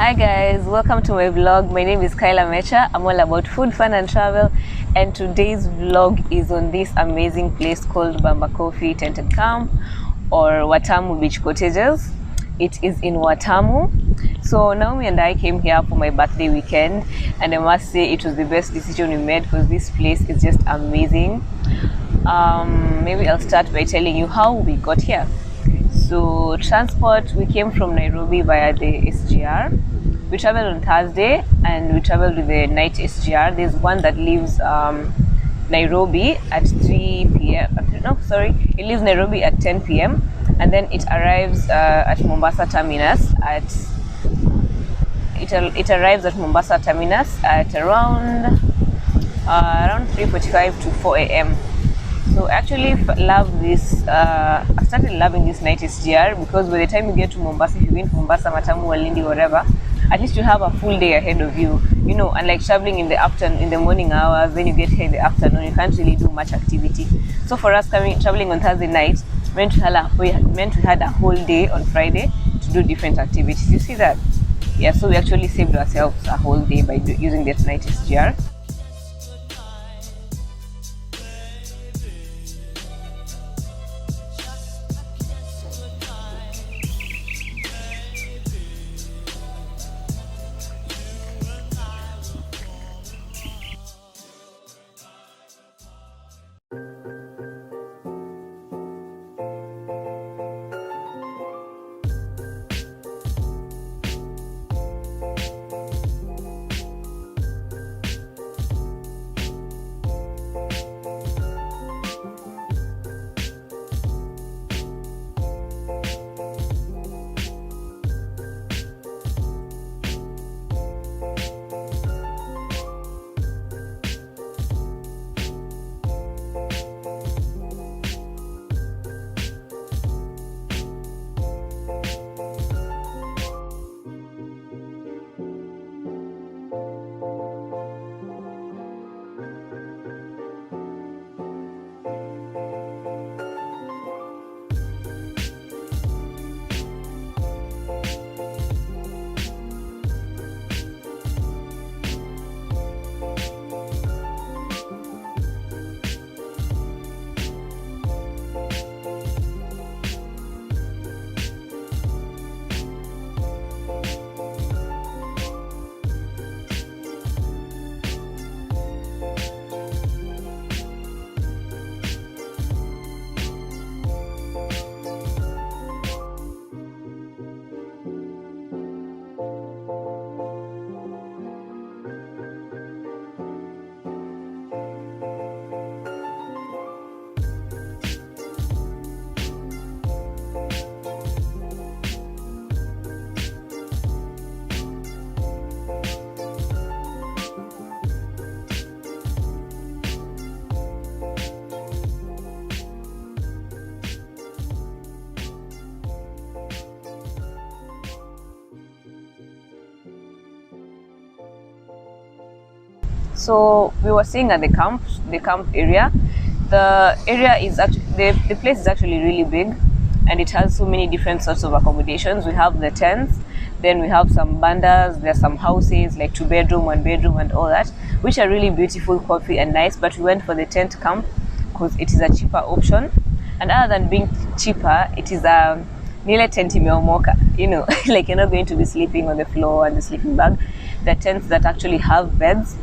Hi guys, welcome to my vlog. My name is Kyla Mecha. I'm all about food, fun and travel, and today's vlog is on this amazing place called Bamba Coffee Tented Camp or Watamu Beach Cottages. It is in Watamu. So Naomi and I came here for my birthday weekend, and I must say it was the best decision we made because this place is just amazing. Maybe I'll start by telling you how we got here. So transport, we came from Nairobi via the SGR. We traveled on Thursday and we traveled with the night SGR. There's one that leaves Nairobi at 3 p.m. No, sorry, it leaves Nairobi at 10 p.m. and then it arrives at Mombasa terminus at it arrives at Mombasa terminus at around 3:45 to 4 a.m. So I actually love this. I started loving this night SGR because by the time you get to Mombasa, if you're going to Mombasa, Watamu, Walindi, whatever, at least you have a full day ahead of you. You know, unlike traveling in the afternoon, in the morning hours, when you get here in the afternoon, you can't really do much activity. So for us traveling on Thursday night, we had a whole day on Friday to do different activities. You see that? Yeah. So we actually saved ourselves a whole day by using that night SGR. So we were staying at the camp area. The area is actually the place is actually really big, and it has so many different sorts of accommodations. We have the tents, then we have some bandas. There's some houses like 2-bedroom, 1-bedroom, and all that, which are really beautiful, comfy, and nice. But we went for the tent camp because it is a cheaper option, and other than being cheaper, it is a nearly tent imeomoka. You know, like you're not going to be sleeping on the floor and the sleeping bag. The tents that actually have beds.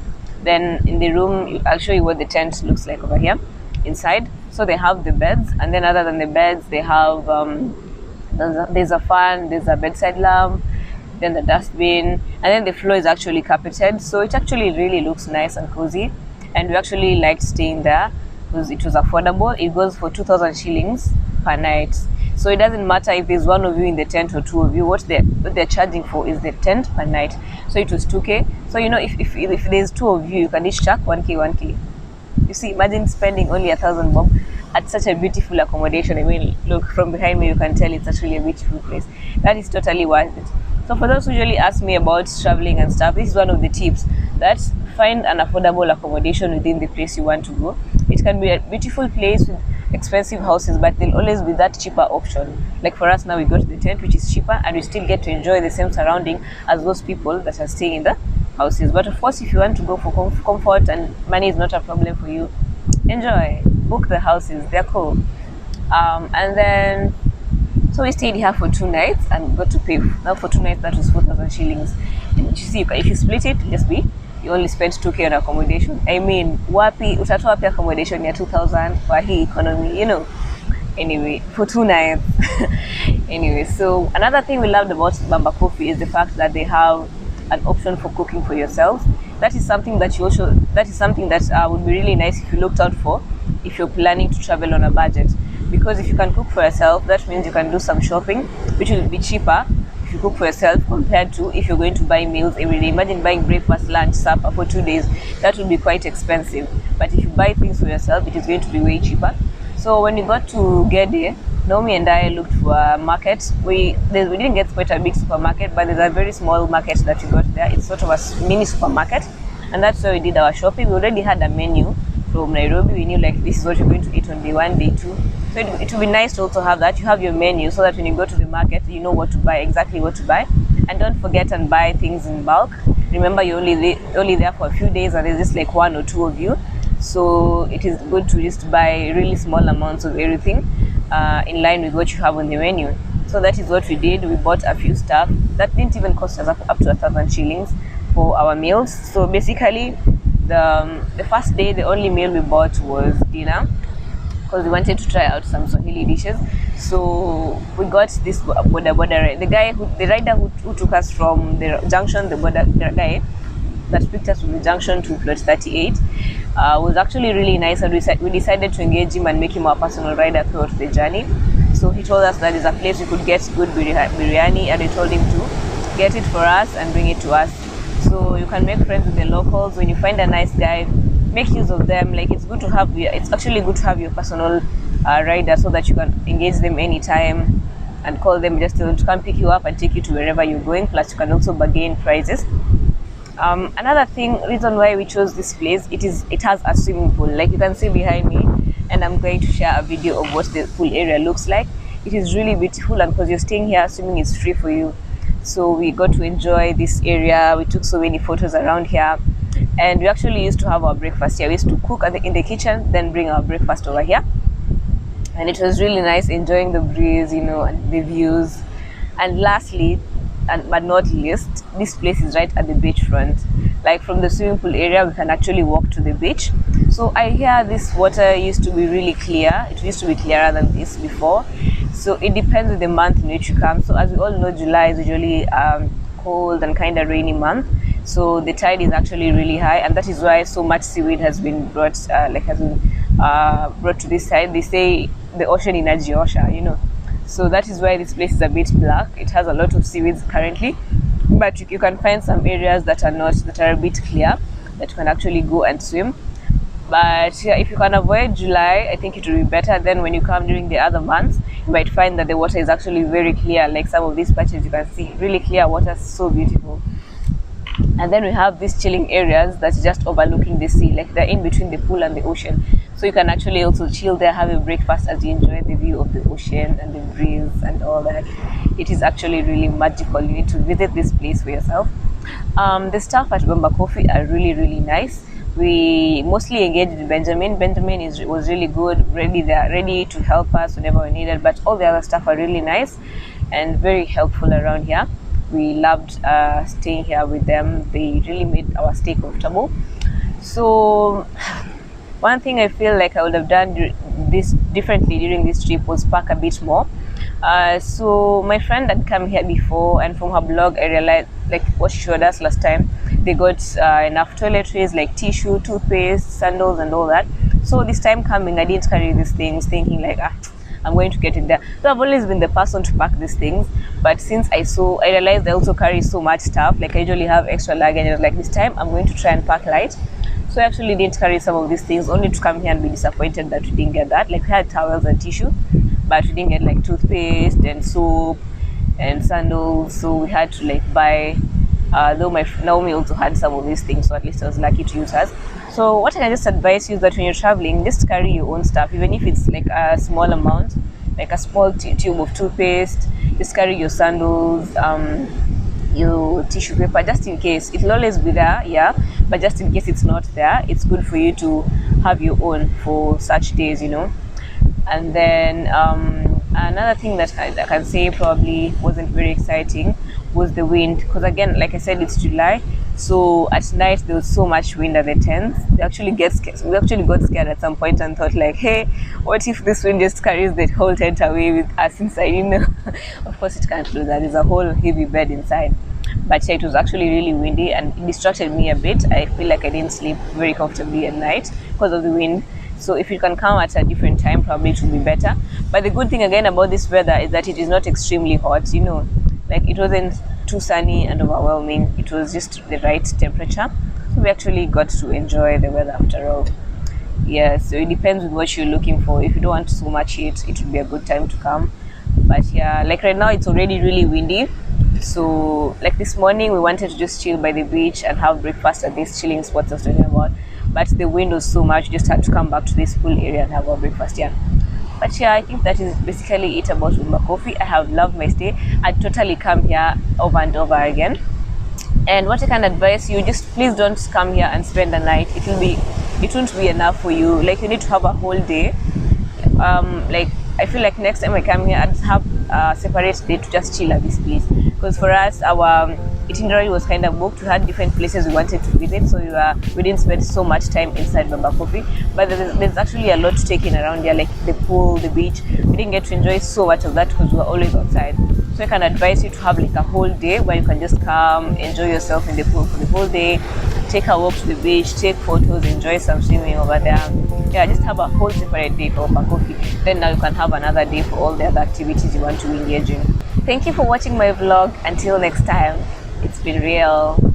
Then in the room, I'll show you what the tent looks like over here inside. So they have the beds, and then other than the beds, they have there's a fan, there's a bedside lamp, then the dustbin, and then the floor is actually carpeted. So it actually really looks nice and cozy, and we actually liked staying there because it was affordable. It goes for 2,000 shillings per night. So it doesn't matter if there's one of you in the tent or two of you. What they're charging for is the tent per night. So it was 2K. So you know, if there's two of you, you can each chuck 1K. You see, imagine spending only 1,000 bob at such a beautiful accommodation. I mean, look from behind me, you can tell it's actually a beautiful place. That is totally worth it. So for those who usually ask me about traveling and stuff, this is one of the tips, that find an affordable accommodation within the place you want to go. It can be a beautiful place with expensive houses, but there'll always be that cheaper option. Like for us now, we got the tent, which is cheaper, and we still get to enjoy the same surrounding as those people that are staying in the houses. But of course, if you want to go for comfort and money is not a problem for you, enjoy, book the houses, they're cool. And then so we stayed here for 2 nights and got to pay. Now for 2 nights that was 4,000 shillings. And you see, if you split it, you only spent 2k on accommodation. I mean, wapi utatoa wapi accommodation ya 2,000 for hii economy, you know. Anyway, for 2 nights. Anyway, so another thing we loved about Bamba Coffee is the fact that they have an option for cooking for yourself. That is something that would be really nice if you looked out for if you're planning to travel on a budget. Because if you can cook for yourself, that means you can do some shopping, which will be cheaper if you cook for yourself compared to if you're going to buy meals every day. Imagine buying breakfast, lunch, supper for 2 days. That would be quite expensive. But if you buy things for yourself, it is going to be way cheaper. So when we got to Gede, Naomi and I looked for a market. We didn't get quite a big supermarket, but there's a very small market that we got there. It's sort of a mini supermarket, and that's where we did our shopping. We already had a menu from Nairobi. We knew like this is what you're going to eat on day 1, day 2. So it would be nice to also have that. You have your menu so that when you go to the market, you know what to buy, exactly what to buy. And don't forget and buy things in bulk. Remember, you're only there for a few days and there's just like 1 or 2 of you. So it is good to just buy really small amounts of everything in line with what you have on the menu. So that is what we did. We bought a few stuff that didn't even cost us up to 1,000 shillings for our meals. So basically, the first day, the only meal we bought was dinner, because we wanted to try out some Swahili dishes. So we got this boda ride. The rider who took us from the junction, the guy that picked us from the junction to plot 38, was actually really nice, and we decided to engage him and make him our personal rider throughout the journey. So he told us that there's a place we could get good biryani, and we told him to get it for us and bring it to us. So you can make friends with the locals. When you find a nice guy, make use of them. Like it's actually good to have your personal rider so that you can engage them anytime and call them, just tell them to come pick you up and take you to wherever you're going. Plus you can also bargain prices. Another reason why we chose this place, it has a swimming pool. Like you can see behind me, and I'm going to share a video of what the pool area looks like. It is really beautiful, and because you're staying here, swimming is free for you. So we got to enjoy this area. We took so many photos around here, and we actually used to have our breakfast here. We used to cook in the kitchen, then bring our breakfast over here, and it was really nice enjoying the breeze, and the views. And lastly, but not least, this place is right at the beachfront. Like from the swimming pool area, we can actually walk to the beach. So I hear this water used to be really clear. It used to be clearer than this before. So it depends on the month in which you come. So as we all know, July is usually cold and kind of rainy month. So the tide is actually really high, and that is why so much seaweed has been brought to this side. They say the ocean in Enjoooyy, So that is why this place is a bit black. It has a lot of seaweeds currently, but you can find some areas that are a bit clear, that you can actually go and swim. But yeah, if you can avoid July, I think it will be better. Then when you come during the other months, you might find that the water is actually very clear. Like some of these patches, you can see really clear water, so beautiful. And then we have these chilling areas that's just overlooking the sea, like they're in between the pool and the ocean. So you can actually also chill there, have a breakfast as you enjoy the view of the ocean and the breeze and all that. It is actually really magical. You need to visit this place for yourself. The staff at Bamba Coffee are really, really nice. We mostly engaged with Benjamin. Benjamin was really good, ready to help us whenever we needed. But all the other staff are really nice and very helpful around here. We loved staying here with them. They really made our stay comfortable. So one thing I feel like I would have done this differently during this trip was pack a bit more. So my friend had come here before, and from her blog I realized, like what she showed us last time, they got enough toiletries like tissue, toothpaste, sandals and all that. So this time coming, I didn't carry these things, thinking like, I'm going to get it there. So I've always been the person to pack these things, but since I realized I also carry so much stuff. Like I usually have extra luggage, and I was like, this time I'm going to try and pack light. So I actually didn't carry some of these things, only to come here and be disappointed that we didn't get that. Like we had towels and tissue, but we didn't get like toothpaste and soap and sandals. So we had to like buy, though my Naomi also had some of these things, so at least I was lucky to use hers. So what I can just advise you is that when you're traveling, just carry your own stuff, even if it's like a small amount, like a small tube of toothpaste. Just carry your sandals, your tissue paper, just in case. It'll always be there, yeah, but just in case it's not there, it's good for you to have your own for such days, you know. And then another thing that I can say probably wasn't very exciting was the wind, because again, like I said, it's July, so at night there was so much wind at the tents. We actually got scared at some point and thought like, hey, what if this wind just carries the whole tent away with us inside, you know? Of course it can't do that. There's a whole heavy bed inside, but yeah, it was actually really windy and it distracted me a bit. I feel like I didn't sleep very comfortably at night because of the wind. So if you can come at a different time, probably it will be better. But the good thing again about this weather is that it is not extremely hot, you know, like it wasn't too sunny and overwhelming. It was just the right temperature. So we actually got to enjoy the weather after all. Yeah, so it depends with what you're looking for. If you don't want so much heat, it would be a good time to come. But yeah, like right now it's already really windy. So like this morning we wanted to just chill by the beach and have breakfast at these chilling spots I was talking about. But the wind was so much, just had to come back to this pool area and have our breakfast, yeah. But yeah, I think that is basically it about Umba Coffee. I have loved my stay. I'd totally come here over and over again. And what I can advise you, just please don't come here and spend the night. It won't be enough for you. Like you need to have a whole day. Like I feel like next time I come here, I'd have a separate day to just chill at this place. Because for us, our itinerary was kind of booked. We had different places we wanted to visit, so we didn't spend so much time inside Umba Coffee. But there's actually a lot to take in around here, like the pool, the beach. We didn't get to enjoy so much of that because we were always outside. So I can advise you to have like a whole day where you can just come, enjoy yourself in the pool for the whole day, take a walk to the beach, take photos, enjoy some swimming over there. Yeah, just have a whole separate day for Umba Coffee. Then now you can have another day for all the other activities you want to engage in. Thank you for watching my vlog. Until next time, it's been real.